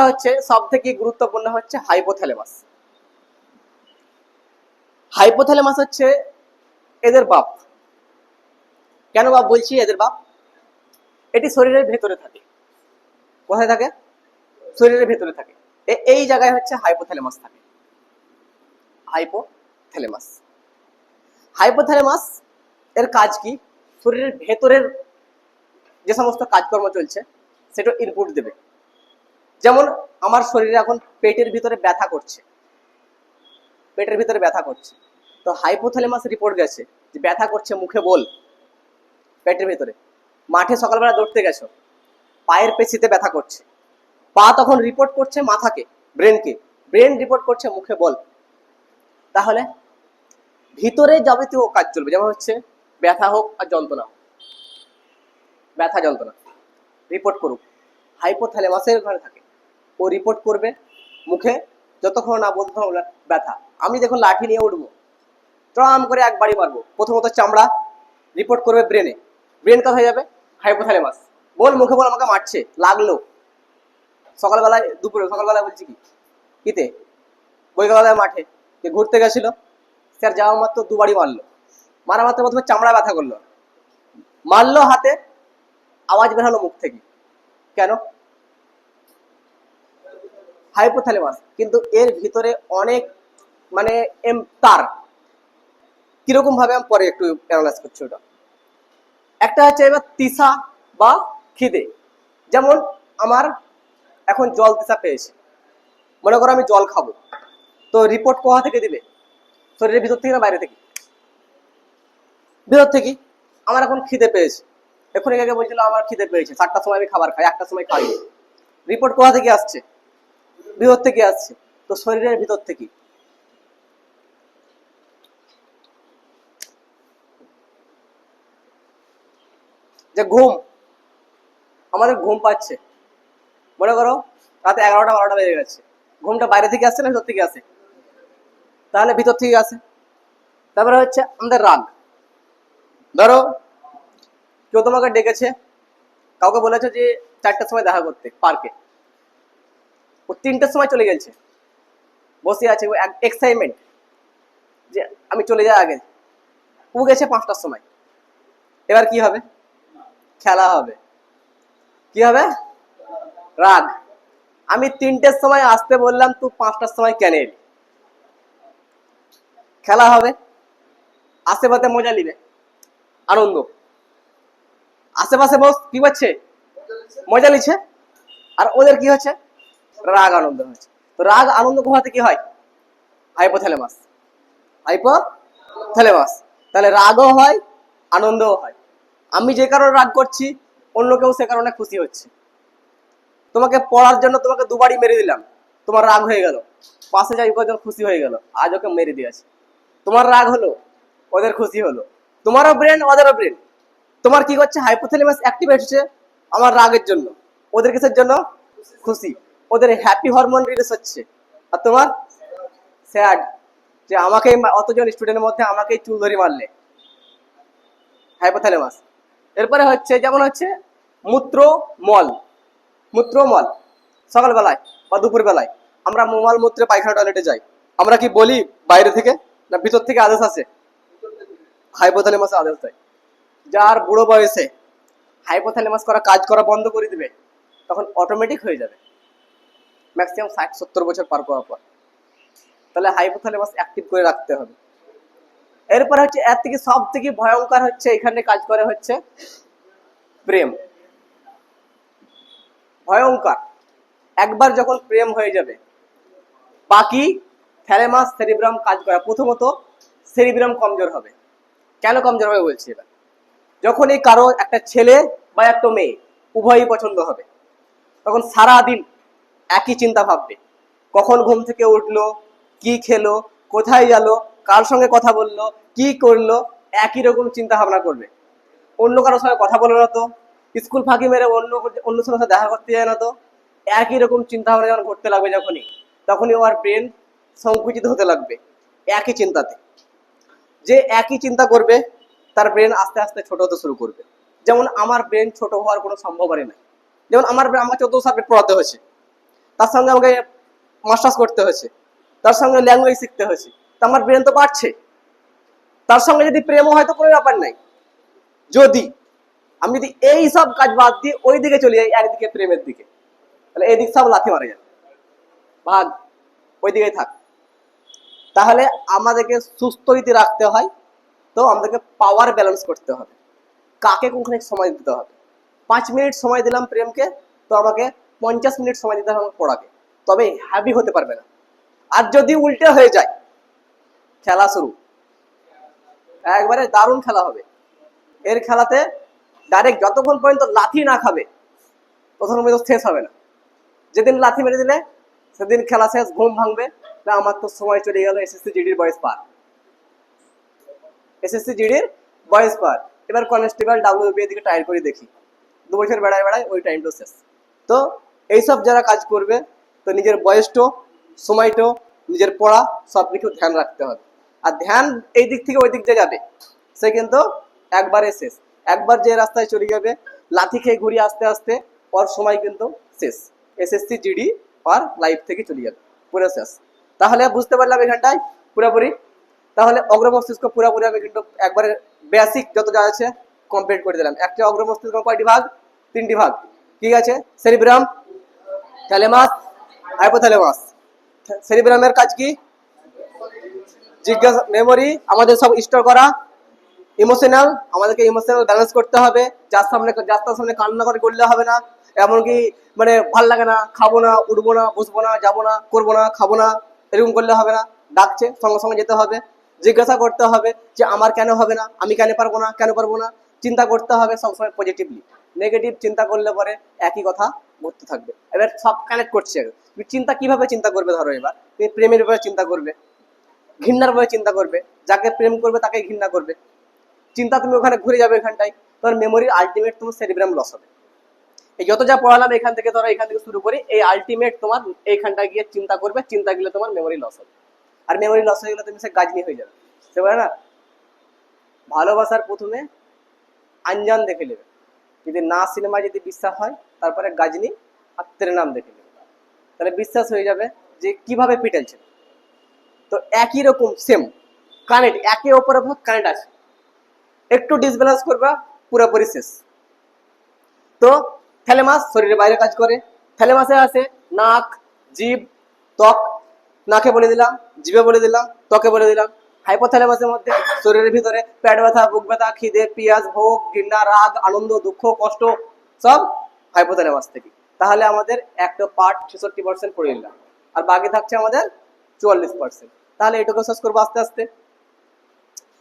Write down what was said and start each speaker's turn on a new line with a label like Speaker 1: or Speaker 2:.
Speaker 1: হচ্ছে সব থেকে গুরুত্বপূর্ণ হচ্ছে হাইপোথ্যালামাস। হাইপোথ্যালামাস হচ্ছে এদের বাপ। কেন বাপ বলছি এদের বাপ? এটি শরীরের ভেতরে থাকে। কোথায় থাকে? শরীরের ভেতরে থাকে। এই জায়গায় হচ্ছে হাইপোথ্যালামাস থাকে। হাইপোথ্যালামাস হাইপোথ্যালামাস এর কাজ কি? শরীরের ভেতরের যে সমস্ত কাজকর্ম চলছে সেটা ইনপুট দেবে। যেমন আমার শরীরে এখন পেটের ভিতরে ব্যথা করছে, পেটের ভিতরে ব্যথা করছে, তো হাইপোথ্যালামাস রিপোর্ট গেছে যে ব্যথা করছে, মুখে বল। পেটের ভিতরে মাঠে সকালবেলা দৌড়তে গেছো, পায়ের পেশিতে ব্যথা করছে, পা তখন রিপোর্ট করছে মাথাকে, ব্রেনকে, ব্রেন রিপোর্ট করছে মুখে বল। তাহলে ভিতরে যাবতীয় কাজ চলবে, যেমন হচ্ছে ব্যথা হোক আর যন্ত্রণা, ব্যথা যন্ত্রণা রিপোর্ট করুক, হাইপোথ্যালামাসের ঘরে থাকে। ও রিপোর্ট করবে মুখে, যতক্ষণ না বলতে হবে ব্যথা। আমি দেখুন লাঠি নিয়ে উঠবো, ট্রাম করে একবারই মারবো, প্রথমত চামড়া রিপোর্ট করবে ব্রেনে, ব্রেন কথা হয়ে যাবে হাইপোথ্যালামাস, বল মুখে বল আমাকে মারছে, লাগলো। সকালবেলায় দুপুরে সকালবেলায় বলছি কিতে বৈকালবেলায় মাঠে ঘুরতে গেছিল, স্যার যাওয়া মাত্র দুবারই মারলো, মারা মাত্র প্রথমে চামড়া ব্যথা করলো, মারলো হাতে, আওয়াজ বের হলো মুখ থেকে। কেন? হাইপোথ্যালামাস। কিন্তু এর ভিতরে অনেক তার কিরকম ভাবে আমি পরে একটু অ্যানালাইজ করছি ওটা। একটা হচ্ছে এবার তৃষা বা খিদে। যেমন আমার এখন জল তৃষা পেয়েছে, মনে করো আমি জল খাবো, তো রিপোর্ট কোথা থেকে দিবে? শরীরের ভিতর থেকে না বাইরে থেকে? ভিতর থেকে। আমার এখন খিদে পেয়েছে, এখন একে বলছিল আমার খিদে পেয়েছে, 4টার সময় আমি খাবার খাই, 1টার সময় খাই, রিপোর্ট কোথা থেকে আসছে? ভিতর থেকে আসছে। তো শরীরের ভিতর থেকে। যে ঘুম, আমাদের ঘুম পাচ্ছে, মনে করো রাতে 11টা 12টা বেজে গেছে, ঘুমটা বাইরে থেকে আসছে না ভিতর থেকে আসে? তাহলে ভিতর থেকে আসে। তারপরে হচ্ছে আমাদের রাগ। ধরো কেউ তোমাকে ডেকেছে, কাউকে বলেছে যে 4টার সময় দেখা করতে পার্কে, ও 3টার সময় চলে গেছে, বসে আছে, ও এক্সাইটমেন্ট যে আমি চলে যাই আগে, ও গেছে 5টার সময়। এবার কি হবে? খেলা হবে। কি হবে? রাগ। আমি 3টের সময় আসতে বললাম, তুই 5টার সময় কেন এলি? খেলা হবে, আশেপাশে মজা নিবে, আনন্দ, আশেপাশে বস কি করছে? মজা নিচ্ছে। আর ওদের কি হচ্ছে? রাগ আনন্দ হচ্ছে। তো রাগ আনন্দ কোথাতে কি হয়? হাইপোথ্যালামাস। হাইপোথ্যালামাস। তাহলে রাগও হয়, আনন্দও হয়। আমি যে কারণে রাগ করছি, অন্য কেউ সে কারণে খুশি হচ্ছে। তোমাকে পড়ার জন্য তোমাকে দুবারই মেরে দিলাম, তোমার রাগ হয়ে গেল, পাশে যাই কজন খুশি হয়ে গেল, আজ ওকে মেরে দিয়েছে, তোমার রাগ হলো, ওদের খুশি হলো। তোমারও ব্রেন ওদেরও ব্রেন, তোমার কি করছে? হাইপোথ্যালামাস অ্যাক্টিভেট হচ্ছে আমার রাগের জন্য, ওদের কিসের জন্য? খুশি। ওদের হ্যাপি হরমোন রিলিজ হচ্ছে, আর তোমার স্যাড, যে আমাকে অতজন স্টুডেন্টের মধ্যে আমাকেই চুল ধরে মারলে। হাইপোথ্যালামাস। এরপরে হচ্ছে যেমন হচ্ছে মূত্র মল। মূত্র মল সকালবেলায় বা দুপুর বেলায় আমরা মল মূত্রে পায়খানা টয়লেটে যাই, আমরা কি বলি বাইরে থেকে না ভিতর থেকে আদেশ আসে? হাইপোথ্যালামাসে আদেশ দেয়। যার বুড়ো বয়সে হাইপোথ্যালামাস কাজ করা বন্ধ করে দিবে, তখন অটোমেটিক হয়ে যাবে ম্যাক্সিমাম 60-70 বছর পার করার পর। তাহলে হাইপোথ্যালামাস অ্যাক্টিভ করে রাখতে হবে। এরপর হচ্ছে এর থেকে সব থেকে ভয়ঙ্কর হচ্ছে, এখানে কাজ করে হচ্ছে প্রেম। ভয়ঙ্কর। একবার যখন প্রেম হয়ে যাবে, বাকি থ্যালামাস সেরিব্রাম কাজ করে। প্রথমত সেরিব্রাম কমজোর হবে। কেন কমজোর হবে বলছি এবার। যখনই কারো একটা ছেলে বা একটা মেয়ে উভয়ই পছন্দ হবে, তখন সারাদিন একই চিন্তা ভাববে, কখন ঘুম থেকে উঠলো, কি খেলো, কোথায় গেল, কার সঙ্গে কথা বললো, কি করলো, একই রকম চিন্তা ভাবনা করবে। অন্য কারোর সঙ্গে কথা বলে না তো, স্কুল ফাঁকি মেরে অন্য সঙ্গে দেখা করতে যায় না তো, একই রকম চিন্তা ভাবনা যখন করতে লাগবে, তখনই ওর ব্রেন সংকুচিত হতে লাগবে একই চিন্তাতে। যে একই চিন্তা করবে তার ব্রেন আস্তে আস্তে ছোট হতে শুরু করবে। যেমন আমার ব্রেন ছোট হওয়ার কোনো সম্ভাবনা নেই। যেমন আমাকে 14 সাবজেক্ট পড়াতে হয়েছে, তার সঙ্গে আমাকে মাস্টার্স করতে হয়েছে, তার সঙ্গে ল্যাঙ্গুয়েজ শিখতে হয়েছে, তো আমার ব্রেন তো বাড়ছে। তার সঙ্গে যদি প্রেমও হয় তো কোনো ব্যাপার নাই। যদি আমি যদি এই সব কাজ বাদ দিয়ে ওই দিকে চলে যাই, একদিকে প্রেমের দিকে, তাহলে এই দিক সব লাথি মারা যাবে, ভাগ ওই দিকেই থাক। তাহলে আমাদেরকে সুস্থ যদি রাখতে হয় তো আমাদেরকে পাওয়ার ব্যালেন্স করতে হবে, কাকে কোনখানে সময় দিতে হবে। 5 মিনিট সময় দিলাম প্রেমকে, তো আমাকে 50 মিনিট সময় দিতে হবে আমাকে পড়াকে, তবে হ্যাপি হতে পারবে না। আর যদি উল্টে হয়ে যায়, খেলা শুরু, একবারে দারুণ খেলা হবে। এর খেলাতে ডাইরেক্ট যতক্ষণ পর্যন্ত লাথি না খাবে ততক্ষণ পর্যন্ত শেষ হবে না। যেদিন লাথি মেরে দিলে সেদিন খেলা শেষ, ঘুম ভাঙবে, না আমার তো সময় চলে গেল এসএসসি জিডির বয়স পার, এসএসসি জিডির বয়স পার। এবার কনস্টেবল ডাব্লিউবি এর দিকে ট্রাই করে দেখি, 2 বছর বেড়ায় বেড়ায় ওই টাইমটা শেষ। তো এইসব যারা কাজ করবে তো নিজের বয়সটা, সময়টা, নিজের পড়া সব কিছু ধ্যান রাখতে হবে। আর ধ্যান এই দিক থেকে ওই দিক দিয়ে যাবে সে কিন্তু একবারে শেষ। একবার যে রাস্তায় চলে যাবে লাথি খেয়ে ঘুরিয়ে আস্তে আস্তে ওর সময় কিন্তু শেষ, এসএসসি জিডি আর লাইফ থেকে চলে যাবে, পুরো শেষ। তাহলে বুঝতে পারলাম এখানটায় পুরোপুরি। তাহলে অগ্র মস্তিষ্ক পুরোপুরি আমি কিন্তু একবারে বেসিক যত যা আছে কমপ্লিট করে দিলাম। একটা অগ্র মস্তিষ্ক কয়টি ভাগ? 3টি ভাগ। ঠিক আছে, সেরিব্রাম, থ্যালেমাস, হাইপোথ্যালেমাস। সেরিব্রামের কাজ কি? জিজ্ঞাসা, মেমোরি, আমাদের সব স্টোর করা। ইমোশনাল, আমাদেরকে ইমোশনাল ব্যালেন্স করতে হবে, যার সামনে কান্না করে করলে হবে না। এমনকি মানে ভাল লাগে না, খাবো না, উঠবো না, বসবো না, যাবো না, করবো না, খাবো না, এরকম করলে হবে না। ডাকছে সঙ্গে সঙ্গে যেতে হবে। জিজ্ঞাসা করতে হবে যে আমার কেন হবে না, আমি কেন পারবো না, কেন পারবো না। চিন্তা করতে হবে সবসময় পজিটিভলি, নেগেটিভ চিন্তা করলে পরে একই কথা ঘটতে থাকবে। এবার সব কানেক্ট করছে, তুমি চিন্তা কিভাবে চিন্তা করবে, ধরো এবার তুমি প্রেমের ব্যাপারে চিন্তা করবে, ঘৃণার ব্যাপারে চিন্তা করবে, যাকে প্রেম করবে তাকে ঘৃণা করবে। চিন্তা তুমি ওখানে ঘুরে যাবে এখানটাই, তোমার মেমোরির আলটিমেট তোমার সেরিব্রাম লস হবে। এই যত যা পড়ালাম এখান থেকে, ধরো এখান থেকে শুরু করি, এই আলটিমেট তোমার এইখানটায় গিয়ে চিন্তা করবে, চিন্তা গেলে তোমার মেমোরি লস হবে। আর মেমোরি লস হয়ে গেলে তুমি সে গাজনি হয়ে যাবে, সে বলে না ভালোবাসার প্রথমে আঞ্জান দেখে নেবে, যদি না সিনেমা যদি বিশ্বাস হয় তারপরে গাজনি আর তেরে নাম দেখে নেবে, তাহলে বিশ্বাস হয়ে যাবে যে কিভাবে পিটালছে। তো একই রকম সেম কানেক্ট, একে অপরের কানেক্ট আছে, একটু ডিসব্যালেন্স করবা পুরোপুরি শেষ। তো থ্যালেমাস শরীরের বাইরে কাজ করে, থ্যালেমাসে আছে নাক, জিভ, ত্বক। নাকে বলে দিলাম, জিভে বলে দিলাম, ত্বকে বলে দিলাম। হাইপোথ্যালেমাসের মধ্যে শরীরের ভিতরে পেট ব্যথা, বুক ব্যথা, খিদে, পিয়াস, ভোগ, ঘৃণা, রাগ, আনন্দ, দুঃখ, কষ্ট সব হাইপোথ্যালেমাস থেকে। তাহলে আমাদের একটা পার্ট 66% পড়ে নিলাম, আর বাকি থাকছে আমাদের 44%। তাহলে এটুকু শেষ করবো আস্তে আস্তে।